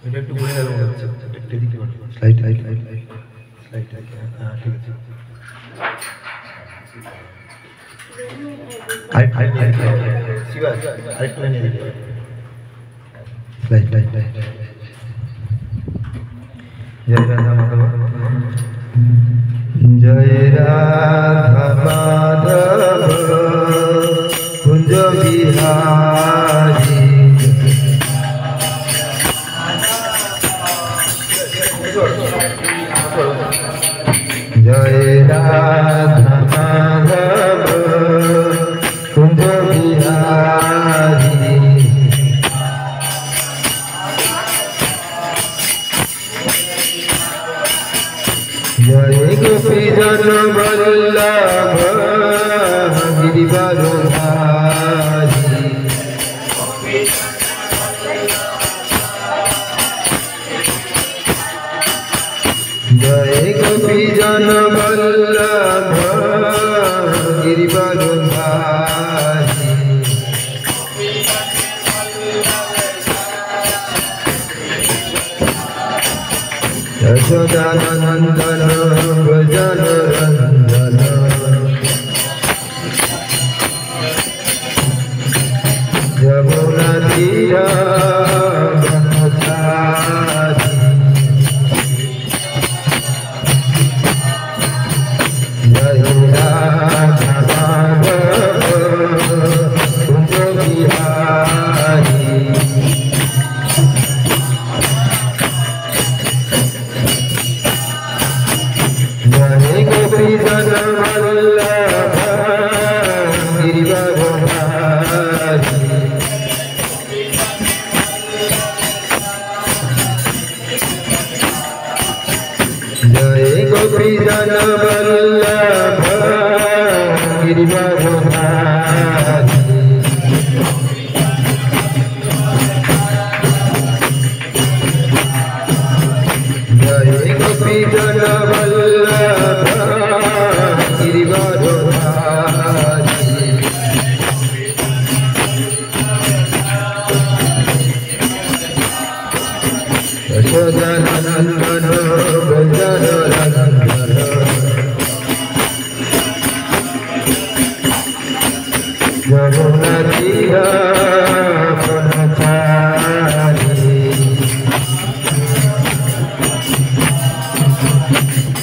এটা একটু ঘুরে গেল মনে হচ্ছে এদিকে slide slide slide slide slide হ্যাঁ ঠিক আছে আরেকটু শিবা আরেকটু নিয়ে দিতে স্লাইড স্লাইড স্লাইড জয় রাধা মাধব জয় রাধা মাধব কুঞ্জ বিহারী জয় রাধা মাধব কুঞ্জ বিহারী জয় গোপী জন বল্লভ গিরিবরধারী জয় গোপী জন বল্লভ গিরিবরধারী যশোদানন্দন ভজন রঞ্জন যমুনা তীর ব্রহ্মচারী জয় রাধা মাধব কুঞ্জ বিহারী জয় গোপী জন বল্লভ গিরিবরধারী জয় গোপী জন বল্লভ গিরিবরধারী জয় গোপী জন বল্লভ গিরিবরধারী যশোদানন্দন ভজন রঞ্জন যমুনা তীর ব্রহ্মচারী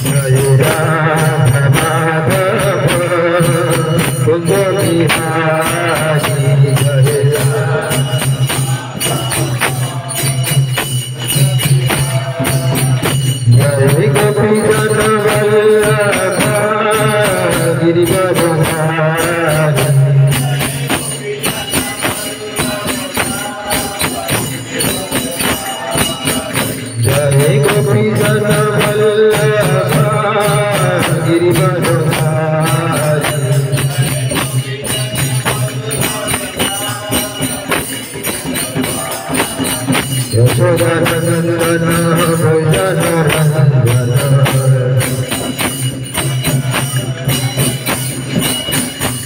জয় রাধা মাধব কুঞ্জ বিহারী জয় জয় গোপী জন বল্লভ গিরিবরধারী জয় গোপী জন বল্লভ গিরিবরধারী যশোদানন্দন ভজন রঞ্জন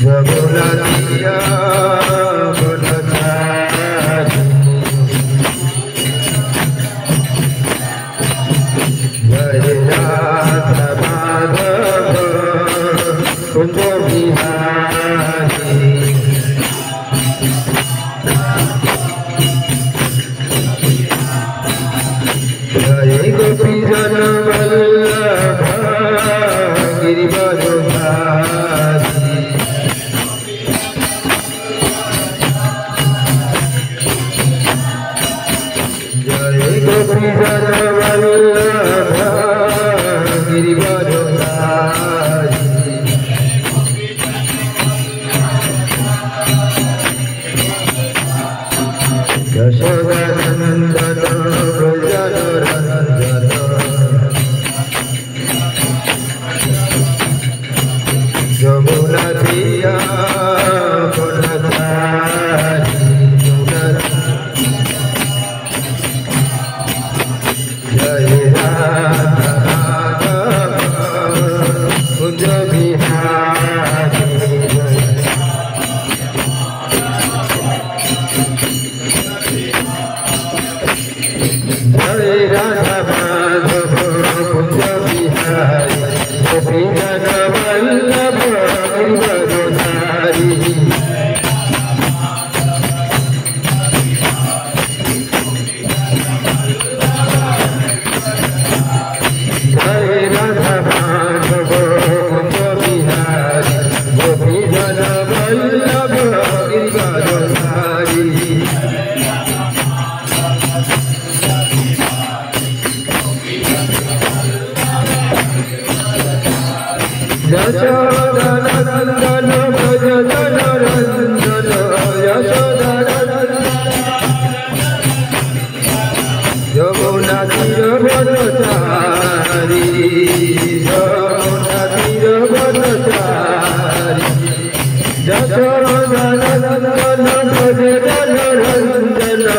যমুনা তীর ব্রহ্মচারী জয় রাধা মাধব কুঞ্জ বিহারী জয় গোপী জন বল্লভ গিরিবরধারী জয় গোপী জন বল্লভ গিরিবরধারী যশোদানন্দন ভজন রঞ্জন যমুনা তীর ব্রহ্মচারী জয় রাধা মাধব কুঞ্জ Bihari Hare Radha Madhava Kunja Bihari Gopi Jana Vallabha Giridharadhari Hare Radha Madhava Kunja Bihari Gopi Jana Vallabha Giridharadhari Yashodanandana Bhajadanandana Yashodanandana Yamuna Tira Bhattacharya Yamuna Tira Bhattacharya Yashodanandana Bhajadanandana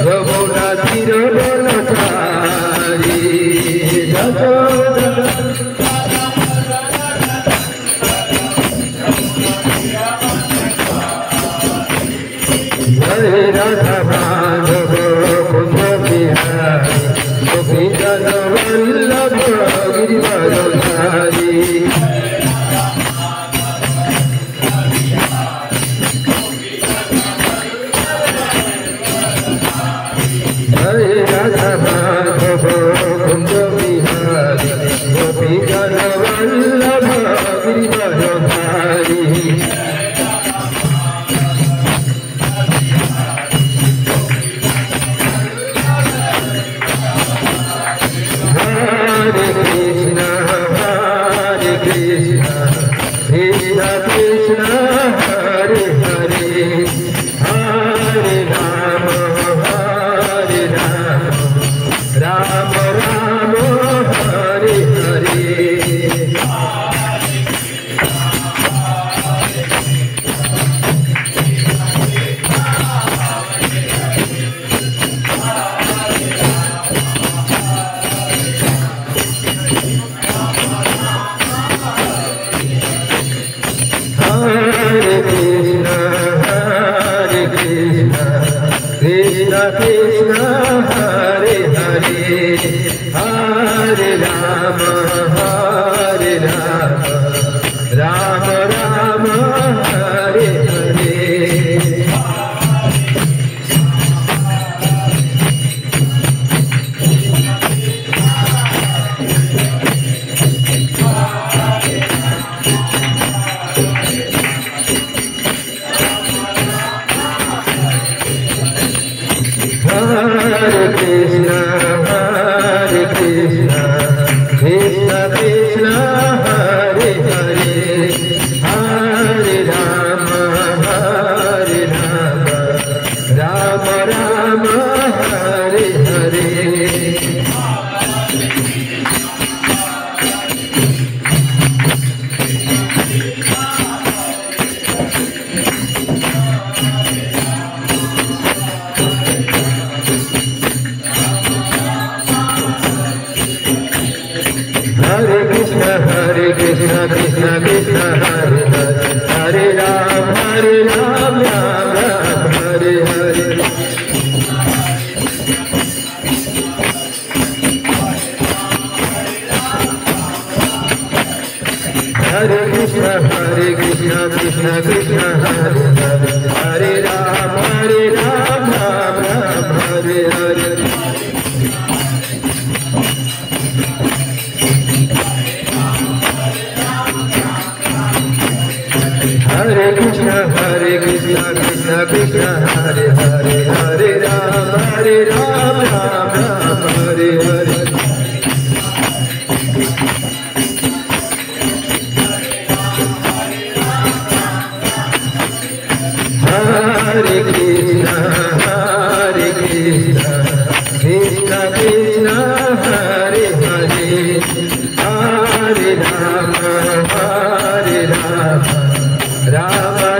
Yamuna Tira Bhattacharya Yashodanandana Hare Radha Madhava Kunja Bihari Gopi Jana Vallabha Giridharadhari Hare Radha Madhava Kunja Bihari Gopi Jana Vallabha Giridharadhari Krishna Krishna Hare Hare Hare Rama Hare Rama Rama Rama Hare Hare Krishna Krishna Hare Hare Hare Rama Hare Rama Rama Rama Hare Hare Hare Krishna Krishna Krishna Hare Hare Hare Rama Hare Rama Rama Rama Hare Hare Hare Krishna Krishna Krishna Hare Hare Hare Ram Ram Ram Hare Hare Hare Krishna Krishna Krishna Hare Hare Hare Ram Ram Ram Hare Hare Hare Krishna Krishna Krishna Hare Hare Hare Ram Ram Ram Hare Hare Hare Krishna Krishna Krishna Hare Hare Hare Rama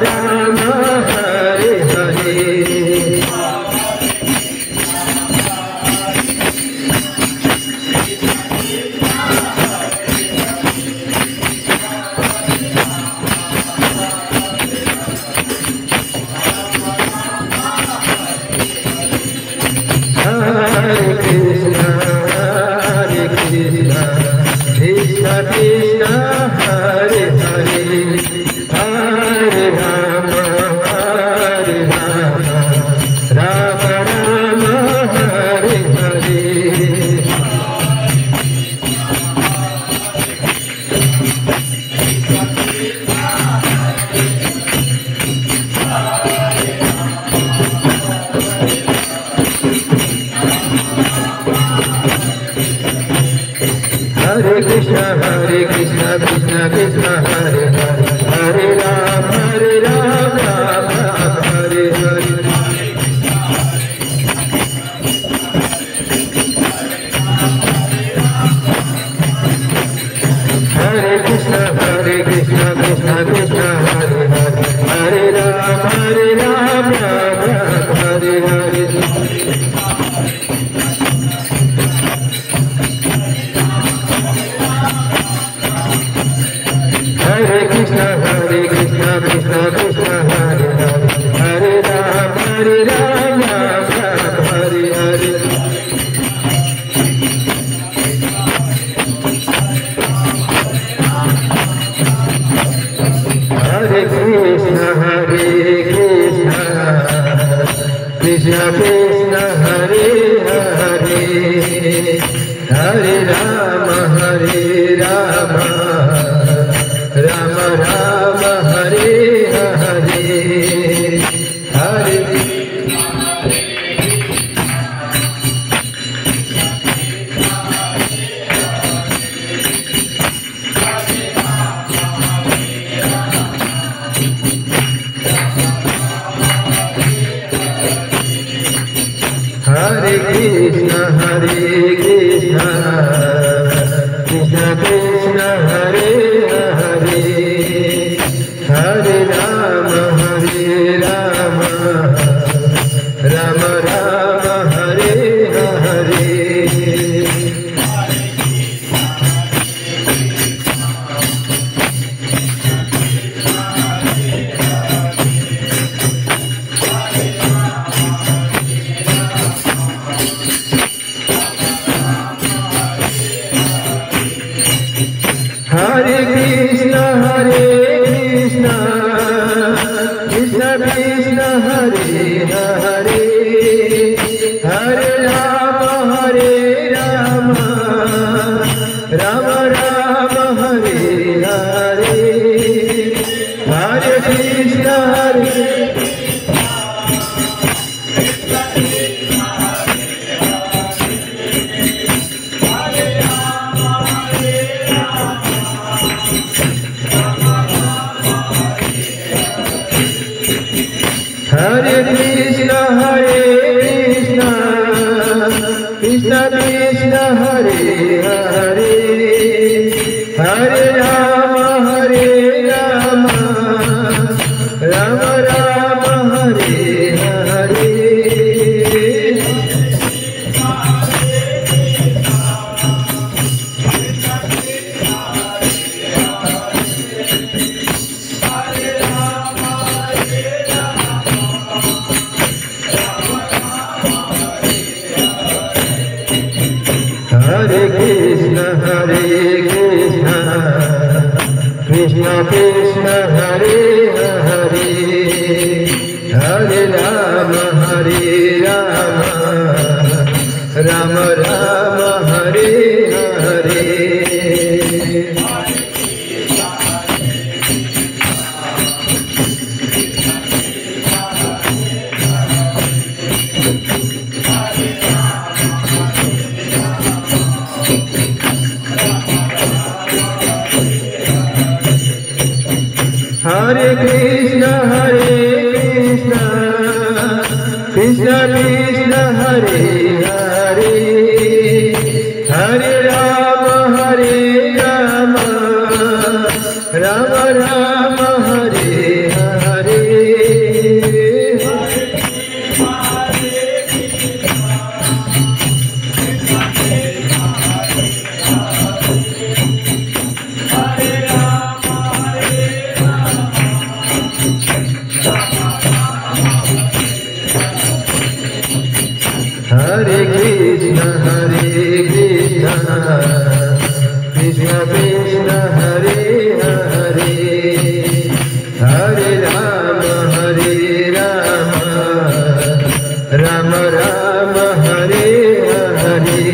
Rama Rama Hare Hare Hare Krishna Krishna Krishna Hare Hare Hare Ram Ram Hare Hare Hare Krishna Krishna Krishna Hare Hare Hare Ram Ram Hare Hare Hare Krishna Krishna Krishna Hare Hare Hare Ram Ram Hare Hare Hare Krishna Krishna Krishna Hare Hare Hare Rama Rama Rama Hare Hare Hare Hare Krishna Krishna Krishna Hare Hare Hare Rama Rama Rama Hare Hare Hare Krishna Krishna Krishna Hare Hare Hare Rama Rama Rama Hare Hare Hare Krishna Hare Krishna Krishna Krishna Hare Hare Hare Rama Rama Rama Hare Hare Hare Krishna Krishna Krishna Hare Hare Hare Rama Rama Rama Hare Hare Hare Krishna Krishna Krishna Hare Hare Hare Rama Rama Rama Hare Hare Hare Krishna Krishna Krishna Hare Hare Hare Rama Rama Rama Hare Hare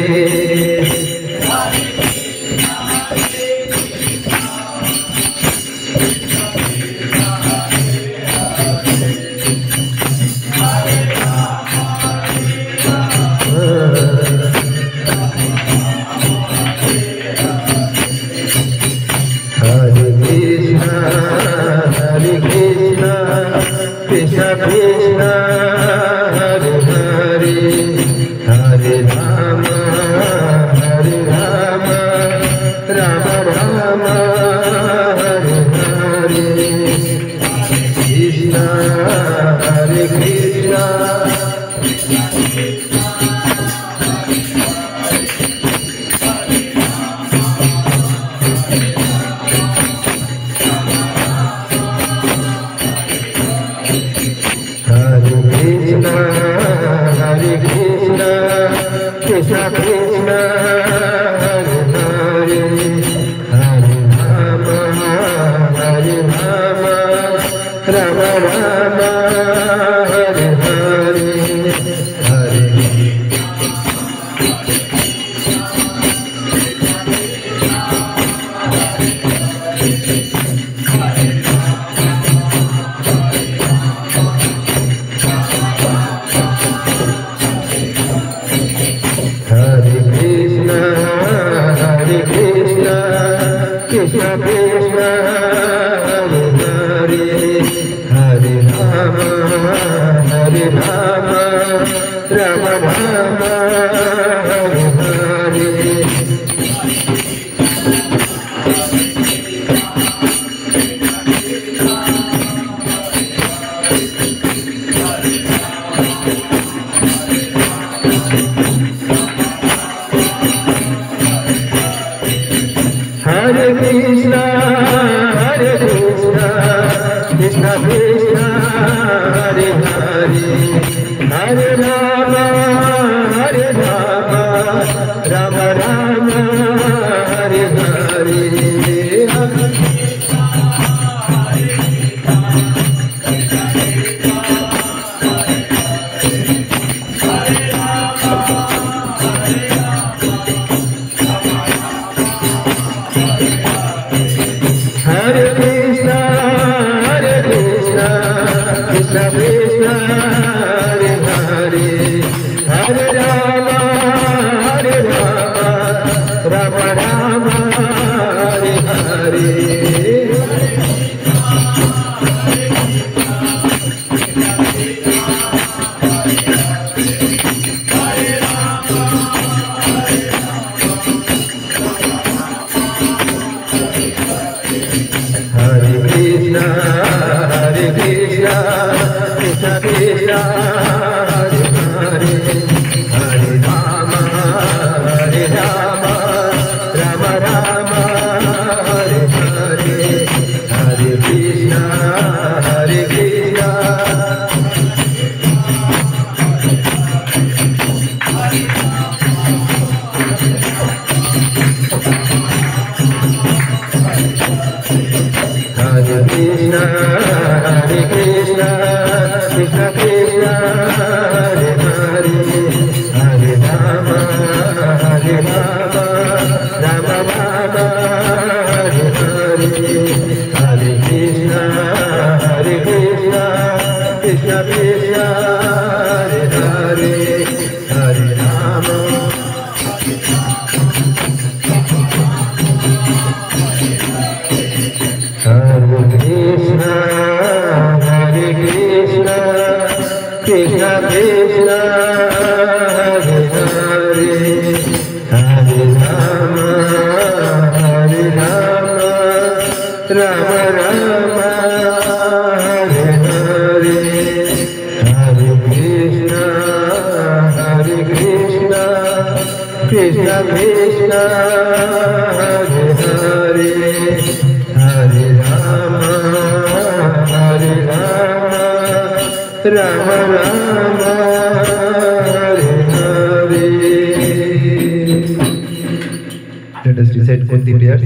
Let us recite Kunti prayers.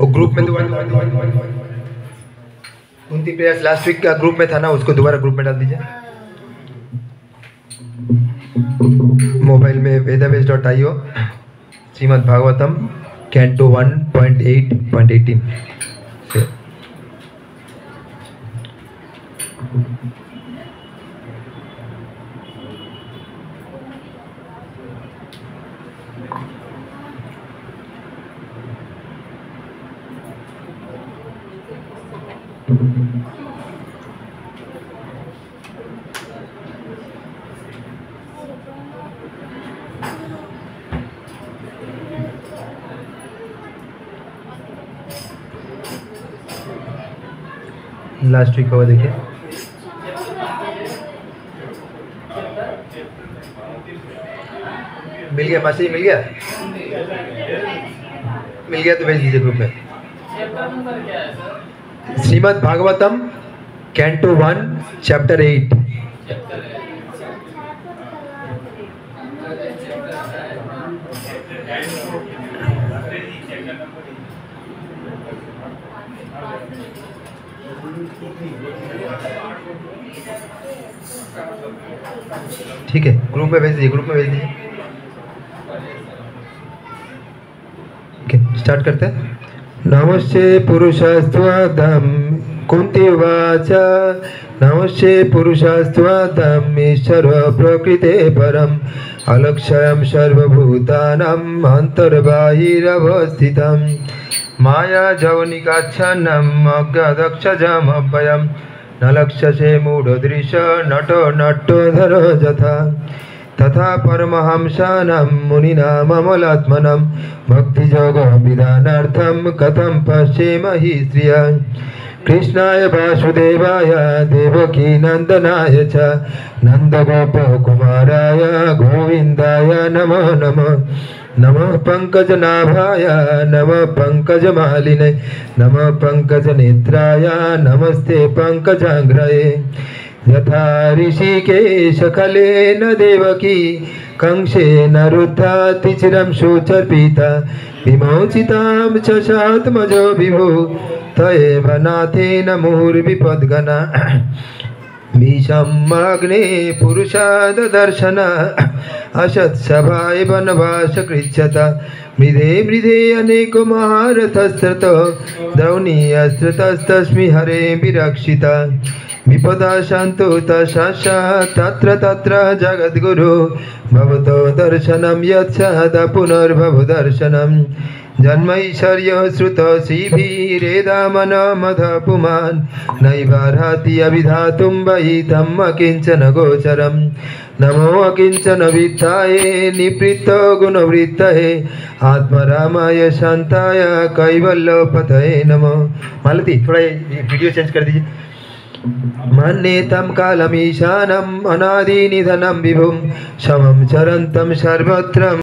और group में दोबारा Kunti prayers last week का group में था ना, उसको दोबारा group में डाल दीजिए। मोबाइल में वेदावेश.io श्रीमद् भागवतम कैंटो 1.8.18 से लास्ट वीक का हुआ देखिए। मिल गया मैसेज, मिल गया? मिल गया तो भेज दीजिए ग्रुप में। Shrimad Bhagavatam canto 1 chapter 8। ठीक है, ग्रुप में भेज दीजिए, ग्रुप में भेज दीजिए। ओके, स्टार्ट करते हैं। नमस्ते पुरुषास्त्वादम कुंती वाच। नमस्ते पुरुषास्त्वादम ईश्वर प्रकृते परम अलक्ष्यम सर्वभूतानां अंतर्बाहिरवस्थितम् माया जवनिकाच्छन्नम् अज्ञादक्षजमभयम् न लक्ष्यसे मूढदृश नटो नटोधर यथा तथा परमहंसानां मुनीनां अमलात्मनां भक्तियोगविधानार्थं कथं पश्येम हि श्रिया कृष्णाय वासुदेवाय देवकी नंदनाय च नन्दगोपकुमाराय गोविन्दाय नमो नमः। नमः पंकजनाभाय नमः पंकजमालिने नमः पंकजनेत्राय नमस्ते पंकजांघ्रये यथा ऋषिकेश खलेन देवकी कंसेन रुद्धाति चिरं शोचर्पिता विमोचितां च सात्मजो विभो तयेव नाथेन मुहुर्विपद्गना भीषमग्ने पुरुषाद दर्शन असत्सभाय वनवास कृच्छता मृधे मृधे अनेको महारथस्त्रतो द्रौणीयस्त्रतस्तस्मि हरे विरक्षिता विपदा शांतो तशा तत्र तत्र जगद्गुरु भवतो दर्शनं यत्सदा पुनर्भव दर्शनं जन्मैश्वर्य श्रुत शिभिरेदामनमध पुमान् नैवार्हति अभिधातुं वै तम् अकिञ्चन गोचरम् नमो अकिञ्चन वित्ताये निवृत्त गुणवृत्तये आत्मरामाय शांताय कैवल्यपतये नमो। मालती थोड़ा वीडियो चेंज कर दीजिए। मन्येतं कालमीशानम् अनादिनिधनं विभुं समं चरन्तं सर्वत्र